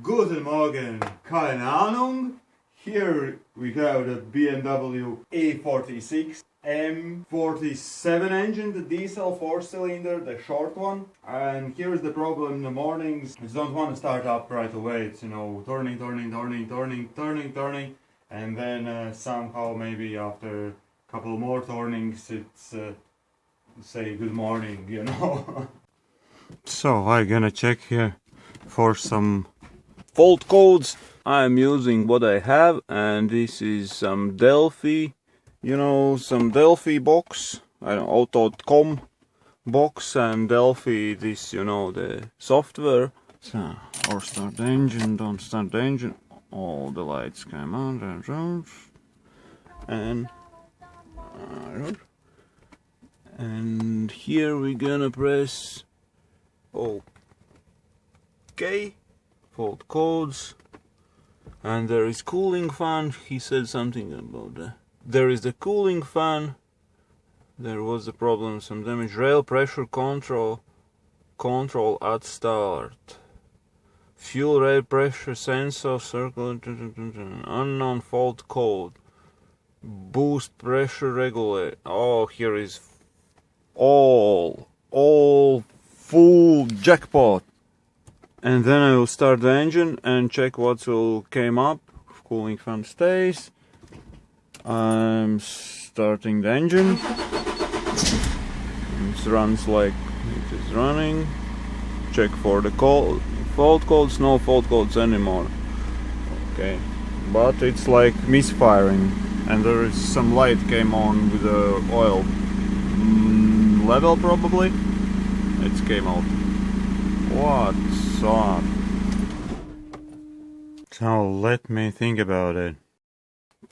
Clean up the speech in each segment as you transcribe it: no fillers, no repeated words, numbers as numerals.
Guten Morgen, keine Ahnung. Here we have the BMW e46 m47 engine, the diesel 4-cylinder, the short one. And here's the problem in the mornings. I don't want to start up right away. It's, you know, turning. And then somehow maybe after a couple more turnings it's say good morning, you know. So I'm gonna check here for some fault codes. I'm using what I have, and this is some Delphi, you know, some Delphi box, I don't know, auto.com box, and Delphi, this, you know, the software. So, or start the engine, don't start the engine, all the lights come on, and here we're gonna press OK, fault codes. And there is cooling fan. He said something about that. There is the cooling fan. There was a problem, some damage. Rail pressure control at start. Fuel rail pressure sensor circle. Unknown fault code. Boost pressure regulator. Oh, here is all full jackpot. And then I will start the engine and check what will came up. Cooling fan stays. I'm starting the engine. It runs like it is running. Check for the fault codes. No fault codes anymore. Okay, but it's like misfiring, and there is some light came on with the oil level probably. It came out. What's up? So let me think about it.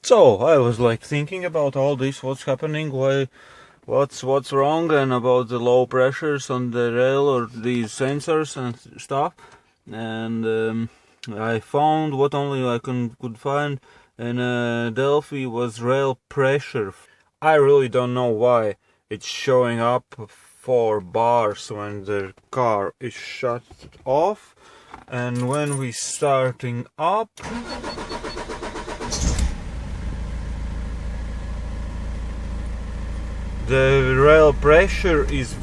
So I was like thinking about all this, what's happening, what's wrong, and about the low pressures on the rail or these sensors and stuff. And I found what only I could find, and Delphi was rail pressure. I really don't know why it's showing up 4 bars when the car is shut off, and when we starting up the rail pressure is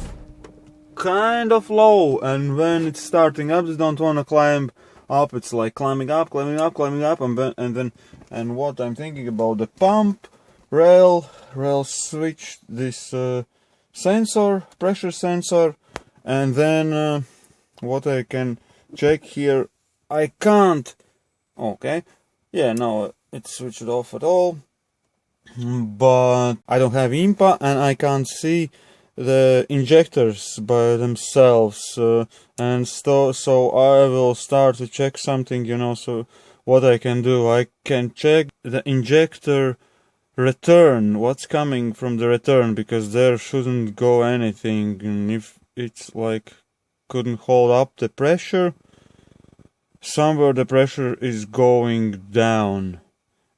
kind of low, and when it's starting up you don't want to climb up. It's like climbing up, and what I'm thinking about the pump, rail switch, this sensor, pressure sensor, and then what I can check here, I can't. Okay, yeah, no, it's switched off at all, but I don't have IMPA and I can't see the injectors by themselves, and so I will start to check something, you know. So what I can do, I can check the injector return, what's coming from the return, because there shouldn't go anything, and if it's like couldn't hold up the pressure, somewhere the pressure is going down,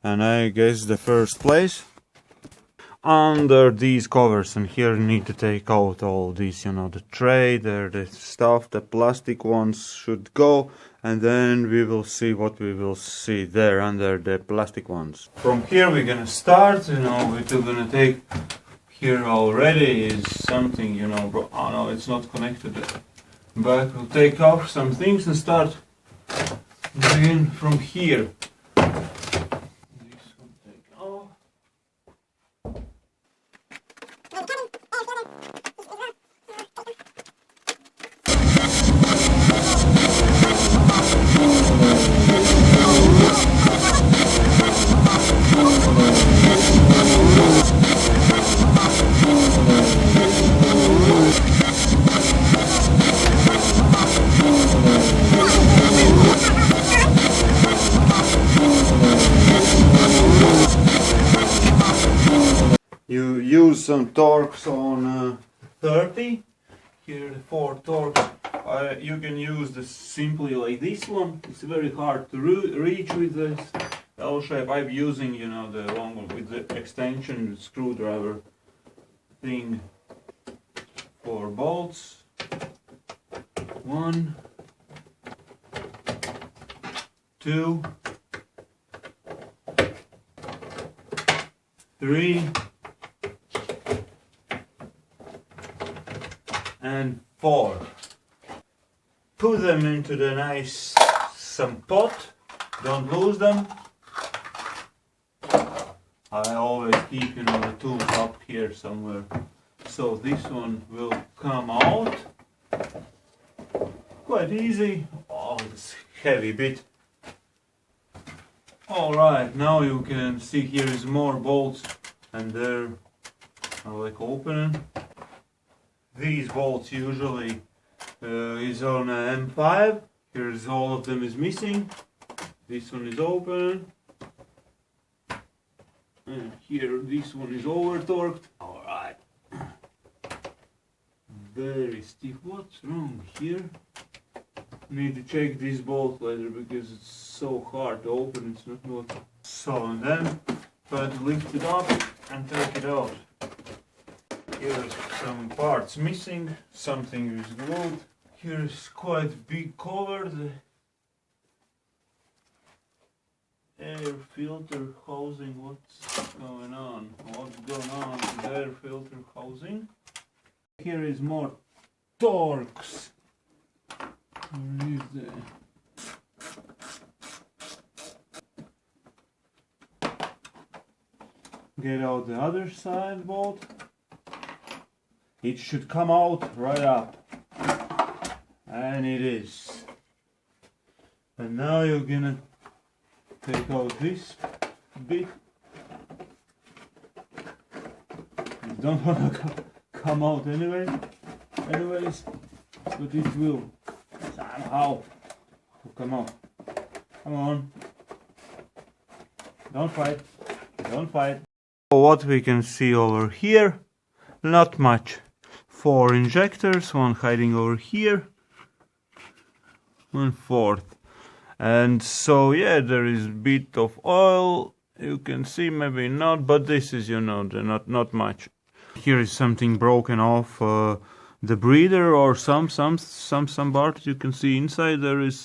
and I guess the first place under these covers. And here you need to take out all these, you know, the tray there, the stuff, the plastic ones should go, and then we will see what we will see there under the plastic ones. From here we're gonna start, you know, we're gonna take here already is something, you know, oh no, it's not connected, but we'll take off some things and start begin from here. You use some torques on 30. Here the 4 torques. You can use this simply like this one. It's very hard to reach with this L shape. I'm using, you know, the long one with the extension screwdriver thing. 4 bolts. 1, 2, 3, and 4. Put them into the nice some pot. Don't lose them. I always keep, you know, the tools up here somewhere. So this one will come out quite easy. Oh, it's heavy bit. Alright, now you can see here is more bolts, and they're like opening. These bolts usually is on a M5. Here's all of them is missing. This one is open. And here this one is over torqued. Alright. Very stiff. What's wrong here? Need to check this bolt later because it's so hard to open. It's not working. So, and then try to lift it up and take it out. Here's some parts missing. Something is glued. Here's quite big cover. The air filter housing. What's going on? What's going on with the air filter housing? Here is more Torx. Where is the... Get out the other side bolt. It should come out right up. And it is. And now you're gonna take out this bit. You don't wanna come out anyways, but it will somehow come out. Come on. Don't fight. Don't fight. What we can see over here, not much. 4 injectors, one hiding over here, 1/4. And so yeah, there is a bit of oil. You can see, maybe not, but this is, you know, not much. Here is something broken off the breather, or some parts. You can see inside there is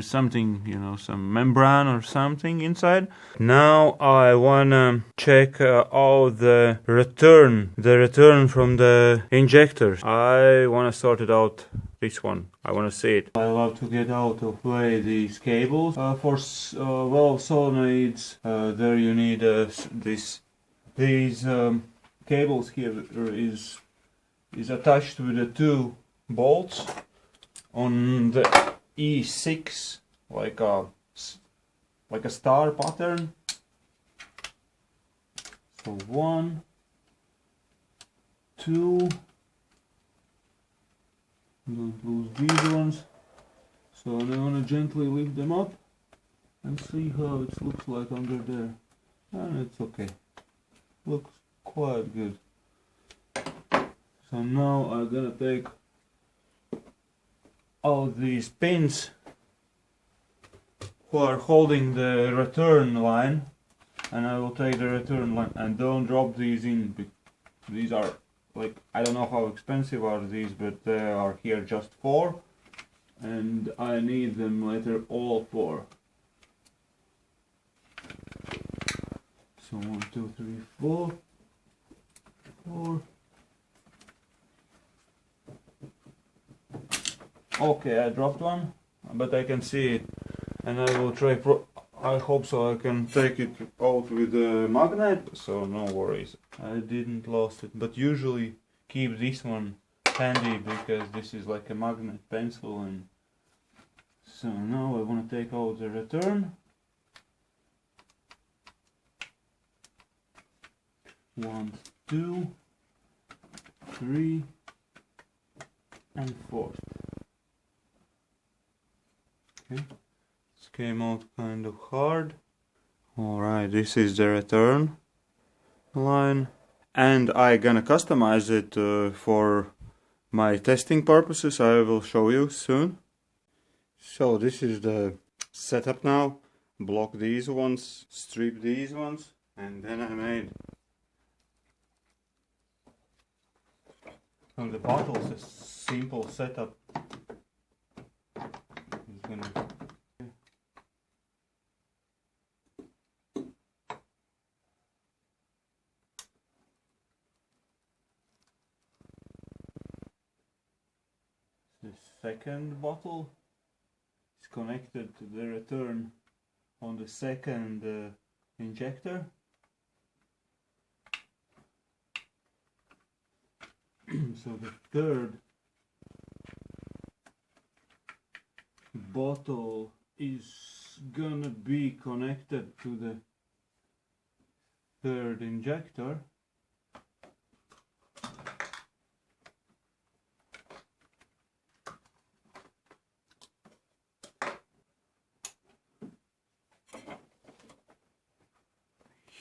something, you know, some membrane or something inside. Now I wanna check out the return from the injector. I wanna sort it out. This one, I want to see it. I love to get out of way these cables. For well, solenoids, there you need these cables here is attached with the 2 bolts on the E6, like a star pattern. So 1, 2. Don't lose these ones. So I want to gently lift them up and see how it looks like under there. And it's okay. Looks quite good. So now I'm gonna take out these pins who are holding the return line, and I will take the return line, and don't drop these in. These are, like, I don't know how expensive are these, but they are here just 4, and I need them later, all 4. So 1, 2, 3, 4. Okay, I dropped one, but I can see it, and I will try. I hope so. I can take it out with the magnet, so no worries. I didn't lost it, but usually keep this one handy because this is like a magnet pencil. And so now I want to take out the return. 1, 2, 3, and 4. Okay, this came out kind of hard. Alright, this is the return line, and I'm gonna customize it for my testing purposes. I will show you soon. So this is the setup now. Block these ones, strip these ones, and then I made on the bottles a simple setup. It's gonna... The second bottle is connected to the return on the second injector. So the third bottle is gonna be connected to the third injector.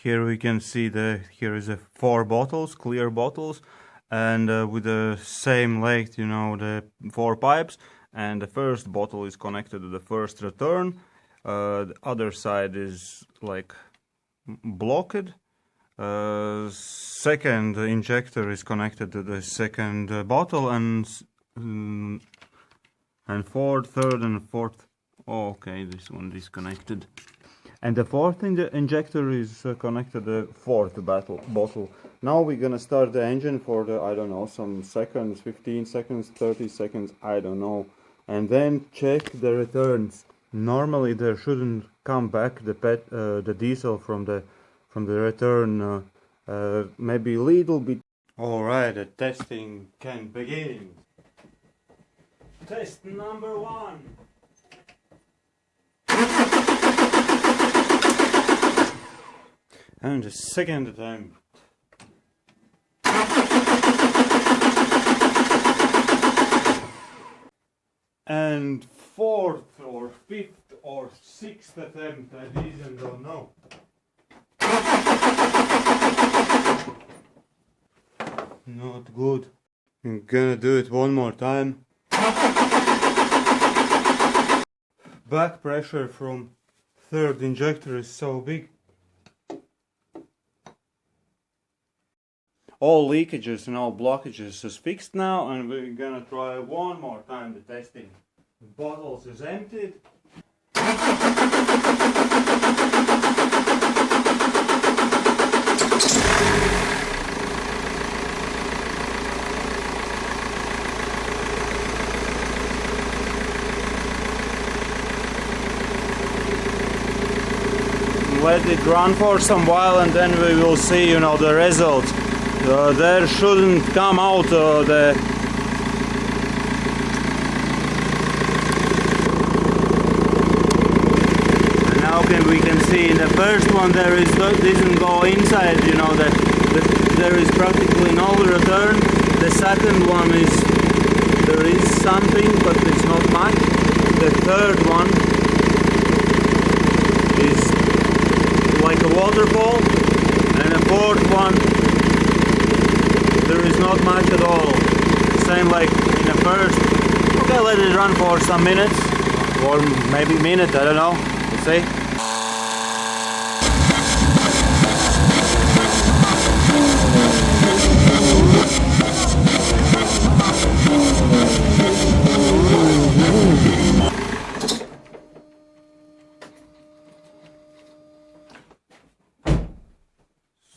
Here we can see here is 4 bottles, clear bottles, and with the same length, you know, the 4 pipes. And the first bottle is connected to the first return. The other side is like blocked. Second injector is connected to the second bottle, and third and fourth. Oh, okay, this one disconnected. And the fourth injector is connected to the fourth bottle. Now we're gonna start the engine for the, I don't know, some seconds, 15 seconds, 30 seconds, I don't know. And then check the returns. Normally there shouldn't come back the diesel from the return, maybe a little bit. Alright, the testing can begin. Test number 1. And the second attempt. And fourth or fifth or sixth attempt, I even don't know. Not good. I'm gonna do it one more time. Back pressure from third injector is so big. All leakages and all blockages is fixed now, and we're gonna try one more time the testing. The bottles is emptied. Let it run for some while, and then we will see, you know, the results. There shouldn't come out the... And now we can see in the first one there didn't go inside, you know, there is practically no return. The second one there is something, but it's not much. The third one is like a waterfall, and the fourth one there is not much at all. Same like in the first. Okay, let it run for some minutes, or maybe minute, I don't know. We'll see.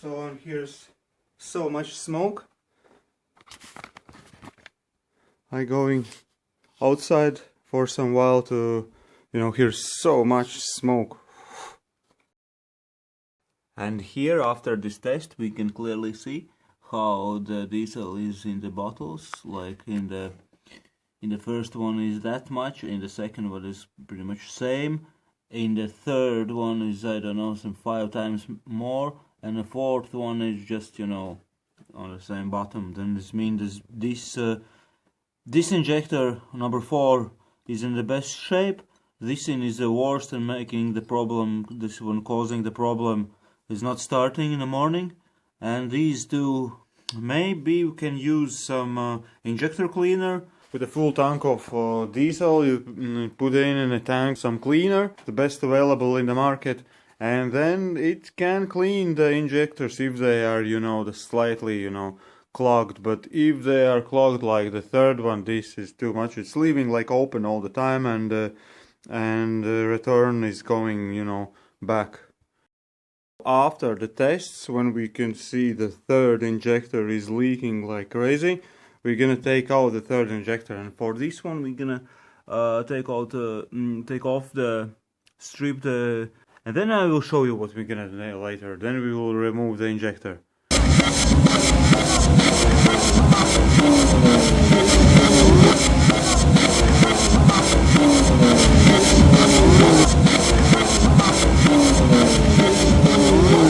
So here's so much smoke. I'm going outside for some while to, you know, here's so much smoke. And here, after this test, we can clearly see how the diesel is in the bottles. Like in the first one is that much, in the second one is pretty much same, in the third one is, I don't know, some 5 times more, and the fourth one is just, you know, on the same bottom. Then this means this injector number 4 is in the best shape. This one is the worst and making the problem. This one causing the problem is not starting in the morning. And these two, maybe we can use some injector cleaner. With a full tank of diesel, you put in a tank some cleaner, the best available in the market. And then it can clean the injectors if they are, you know, slightly, you know, clogged. But if they are clogged like the third one, this is too much. It's leaving like open all the time, and and the return is going, you know, back. After the tests, when we can see the third injector is leaking like crazy, we're gonna take out the third injector, and for this one we're gonna take off the strip, and then I will show you what we're gonna do later. Then we will remove the injector.